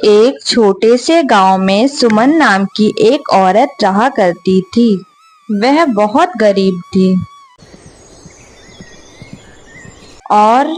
एक छोटे से गांव में सुमन नाम की एक औरत रहा करती थी। वह बहुत गरीब थी और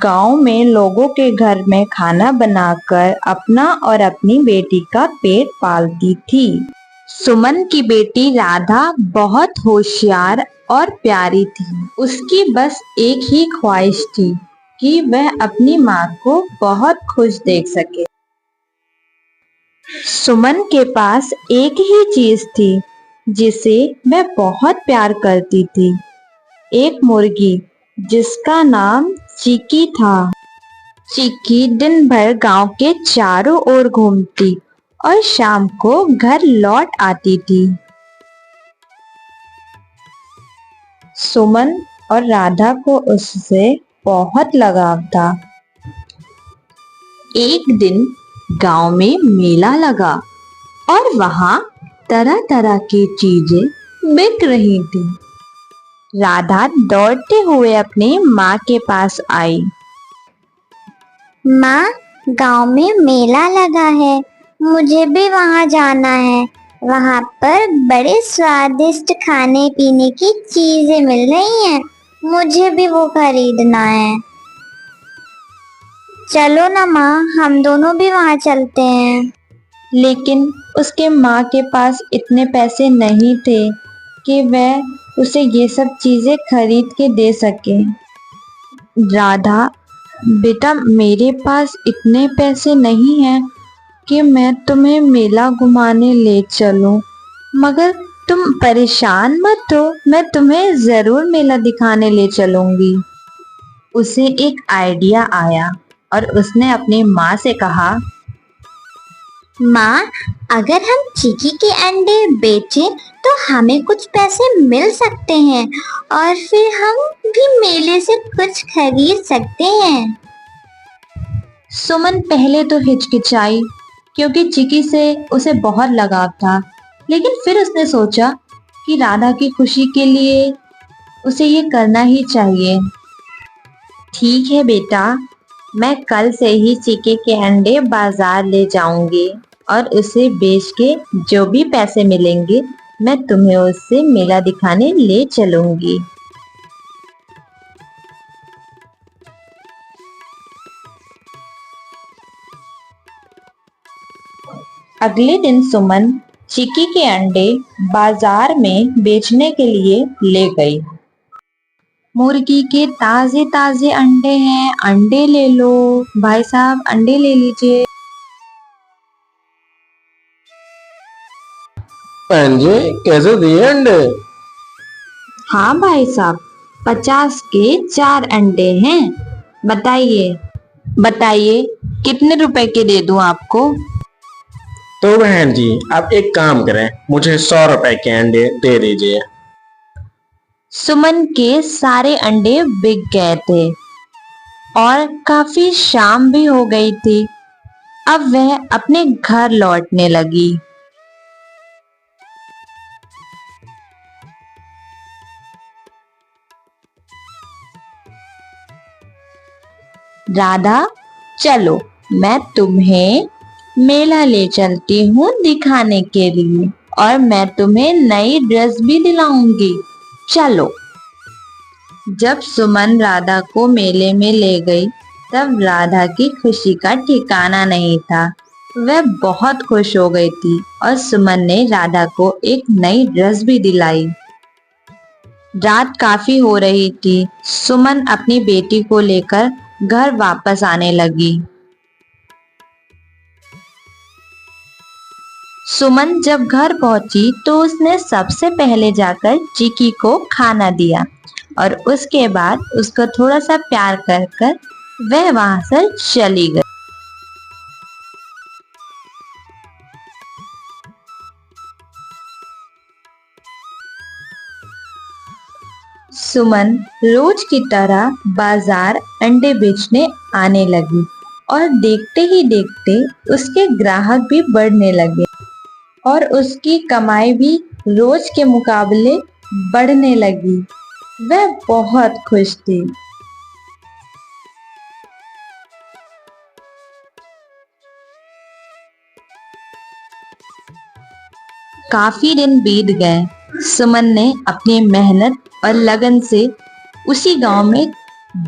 गांव में लोगों के घर में खाना बनाकर अपना और अपनी बेटी का पेट पालती थी। सुमन की बेटी राधा बहुत होशियार और प्यारी थी। उसकी बस एक ही ख्वाहिश थी कि वह अपनी माँ को बहुत खुश देख सके। सुमन के पास एक ही चीज थी जिसे वह बहुत प्यार करती थी, एक मुर्गी जिसका नाम चिकी था। चिकी दिन भर गांव के चारों ओर घूमती और शाम को घर लौट आती थी। सुमन और राधा को उससे बहुत लगाव था। एक दिन गांव में मेला लगा और वहां तरह तरह की चीजें बिक रही थी। राधा दौड़ते हुए अपनी माँ के पास आई। माँ, गांव में मेला लगा है, मुझे भी वहां जाना है। वहां पर बड़े स्वादिष्ट खाने पीने की चीजें मिल रही हैं, मुझे भी वो खरीदना है। चलो ना माँ, हम दोनों भी वहां चलते हैं। लेकिन उसके माँ के पास इतने पैसे नहीं थे कि वह उसे ये सब चीजें खरीद के दे सके। राधा, बेटा, मेरे पास इतने पैसे नहीं हैं कि मैं तुम्हें मेला घुमाने ले चलूं, मगर तुम परेशान मत हो, मैं तुम्हें जरूर मेला दिखाने ले चलूंगी। उसे एक आइडिया आया और उसने अपनी माँ से कहा, माँ, अगर हम चिकी के अंडे बेचें तो हमें कुछ पैसे मिल सकते हैं और फिर हम भी मेले से कुछ खरीद सकते हैं। सुमन पहले तो हिचकिचाई क्योंकि चिकी से उसे बहुत लगाव था, लेकिन फिर उसने सोचा कि राधा की खुशी के लिए उसे ये करना ही चाहिए। ठीक है बेटा, मैं कल से ही चिकी के अंडे बाजार ले जाऊंगी और उसे बेच के जो भी पैसे मिलेंगे मैं तुम्हें उससे मेला दिखाने ले चलूंगी। अगले दिन सुमन चिकी के अंडे बाजार में बेचने के लिए ले गई। मुर्गी के ताजे ताजे अंडे हैं, अंडे ले लो भाई साहब, अंडे ले लीजिए। बहन जी, कैसे दिए अंडे? हाँ भाई साहब, 50 के 4 अंडे हैं। बताइए बताइए कितने रुपए के दे दूं आपको? तो बहन जी, आप एक काम करें, मुझे 100 रुपए के अंडे दे दीजिए। सुमन के सारे अंडे बिक गए थे और काफी शाम भी हो गई थी। अब वह अपने घर लौटने लगी। राधा, चलो मैं तुम्हें मेला ले चलती हूँ दिखाने के लिए और मैं तुम्हें नई ड्रेस भी दिलाऊंगी, चलो। जब सुमन राधा को मेले में ले गई तब राधा की खुशी का ठिकाना नहीं था। वह बहुत खुश हो गई थी और सुमन ने राधा को एक नई ड्रेस भी दिलाई। रात काफी हो रही थी। सुमन अपनी बेटी को लेकर घर वापस आने लगी। सुमन जब घर पहुंची तो उसने सबसे पहले जाकर चिकी को खाना दिया और उसके बाद उसको थोड़ा सा प्यार कर कर वह वहां से चली गई। सुमन रोज की तरह बाजार अंडे बेचने आने लगी और देखते ही देखते उसके ग्राहक भी बढ़ने लगे और उसकी कमाई भी रोज के मुकाबले बढ़ने लगी। वह बहुत खुश थी। काफी दिन बीत गए। सुमन ने अपनी मेहनत और लगन से उसी गांव में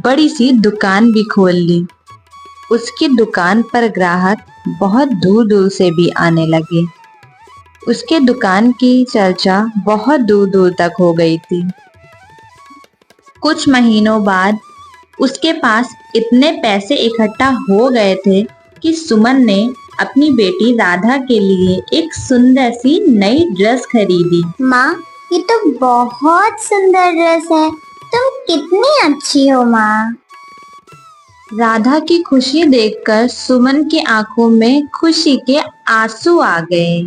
बड़ी सी दुकान भी खोल ली। उसकी दुकान पर ग्राहक बहुत दूर दूर से भी आने लगे। उसके दुकान की चर्चा बहुत दूर दूर तक हो गई थी। कुछ महीनों बाद उसके पास इतने पैसे इकट्ठा हो गए थे कि सुमन ने अपनी बेटी राधा के लिए एक सुंदर सी नई ड्रेस खरीदी। माँ, ये तो बहुत सुंदर ड्रेस है। तुम कितनी अच्छी हो माँ। राधा की खुशी देखकर सुमन की आंखों में खुशी के आंसू आ गए।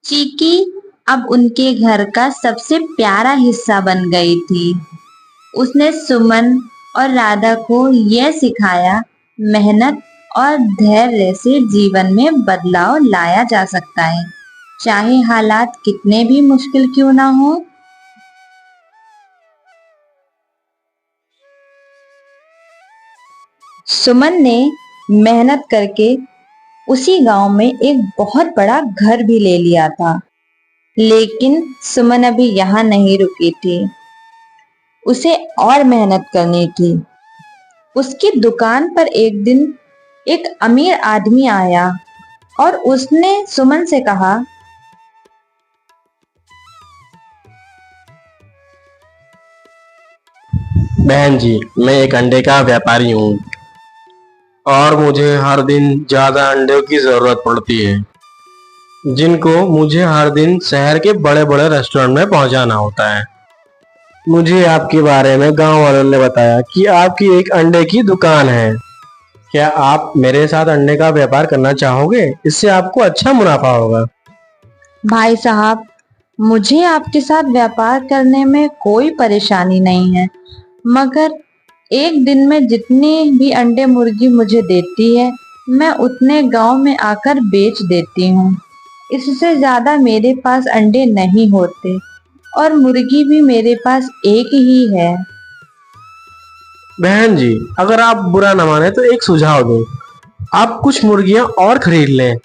चीकी अब उनके घर का सबसे प्यारा हिस्सा बन गई थी। उसने सुमन और राधा को यह सिखाया, मेहनत और धैर्य से जीवन में बदलाव लाया जा सकता है, चाहे हालात कितने भी मुश्किल क्यों ना हो। सुमन ने मेहनत करके उसी गांव में एक बहुत बड़ा घर भी ले लिया था। लेकिन सुमन अभी यहाँ नहीं रुकी थी, उसे और मेहनत करनी थी। उसकी दुकान पर एक दिन एक अमीर आदमी आया और उसने सुमन से कहा, बहन जी, मैं एक अंडे का व्यापारी हूँ और मुझे हर दिन ज्यादा अंडों की जरूरत पड़ती है, जिनको मुझे हर दिन शहर के बड़े बड़े रेस्टोरेंट में पहुंचाना होता है। मुझे आपके बारे में गांव वालों ने बताया कि आपकी एक अंडे की दुकान है। क्या आप मेरे साथ अंडे का व्यापार करना चाहोगे? इससे आपको अच्छा मुनाफा होगा। भाई साहब, मुझे आपके साथ व्यापार करने में कोई परेशानी नहीं है, मगर एक दिन में जितने भी अंडे मुर्गी मुझे देती है, मैं उतने गांव में आकर बेच देती हूँ। इससे ज्यादा मेरे पास अंडे नहीं होते और मुर्गी भी मेरे पास एक ही है। बहन जी, अगर आप बुरा न माने तो एक सुझाव दूं। आप कुछ मुर्गियां और खरीद लें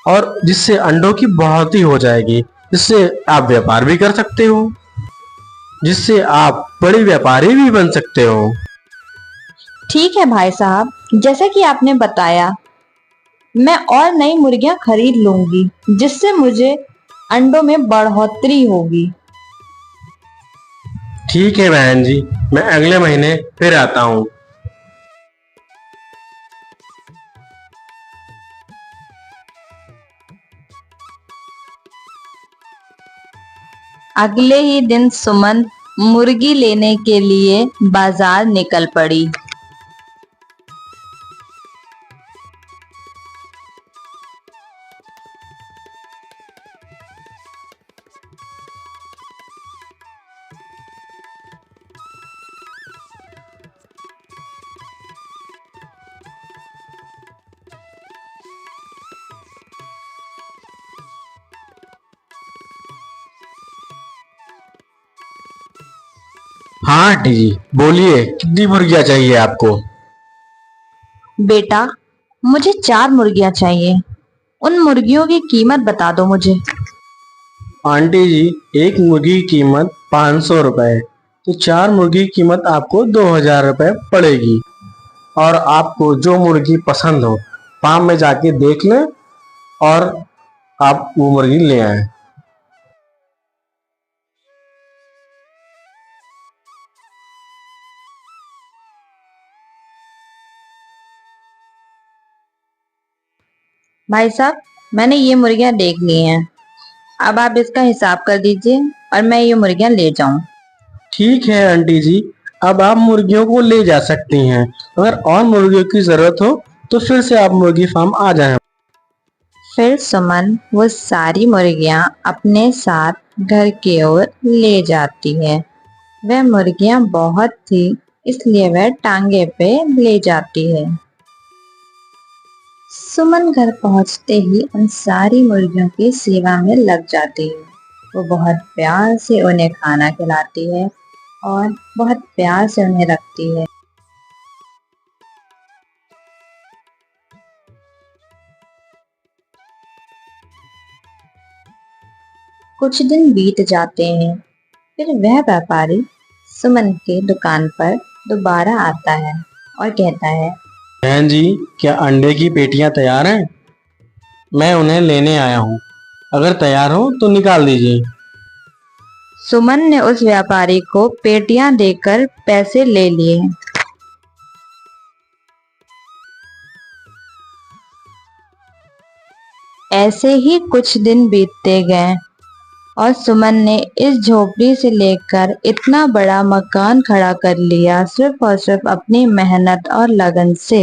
और जिससे अंडों की बढ़ोतरी हो जाएगी, जिससे आप व्यापार भी कर सकते हो, जिससे आप बड़े व्यापारी भी बन सकते हो। ठीक है भाई साहब, जैसे कि आपने बताया, मैं और नई मुर्गियां खरीद लूंगी, जिससे मुझे अंडों में बढ़ोतरी होगी। ठीक है बहन जी, मैं अगले महीने फिर आता हूँ। अगले ही दिन सुमन मुर्गी लेने के लिए बाजार निकल पड़ी। हाँ आंटी जी, बोलिए कितनी मुर्गियां चाहिए आपको? बेटा, मुझे 4 मुर्गियां चाहिए। उन मुर्गियों की कीमत बता दो मुझे। आंटी जी, एक मुर्गी की कीमत 500 रुपए है, तो 4 मुर्गी की कीमत आपको 2000 रुपए पड़ेगी। और आपको जो मुर्गी पसंद हो, फार्म में जाके देख लें और आप वो मुर्गी ले आए। भाई साहब, मैंने ये मुर्गियां देख ली हैं। अब आप इसका हिसाब कर दीजिए और मैं ये मुर्गियां ले जाऊं। ठीक है आंटी जी, अब आप मुर्गियों को ले जा सकती हैं। अगर और मुर्गियों की जरूरत हो तो फिर से आप मुर्गी फार्म आ जाएं। फिर सुमन वो सारी मुर्गियां अपने साथ घर की ओर ले जाती है। वह मुर्गियां बहुत थी, इसलिए वह टांगे पे ले जाती है। सुमन घर पहुंचते ही उन सारी मुर्गियों की सेवा में लग जाती है। वो बहुत प्यार से उन्हें खाना खिलाती है और बहुत प्यार से उन्हें रखती है। कुछ दिन बीत जाते हैं। फिर वह व्यापारी सुमन के दुकान पर दोबारा आता है और कहता है, बहन जी, क्या अंडे की पेटियां तैयार हैं? मैं उन्हें लेने आया हूँ। अगर तैयार हो तो निकाल दीजिए। सुमन ने उस व्यापारी को पेटियां देकर पैसे ले लिए। ऐसे ही कुछ दिन बीतते गए और सुमन ने इस झोपड़ी से लेकर इतना बड़ा मकान खड़ा कर लिया, सिर्फ और सिर्फ अपनी मेहनत और लगन से।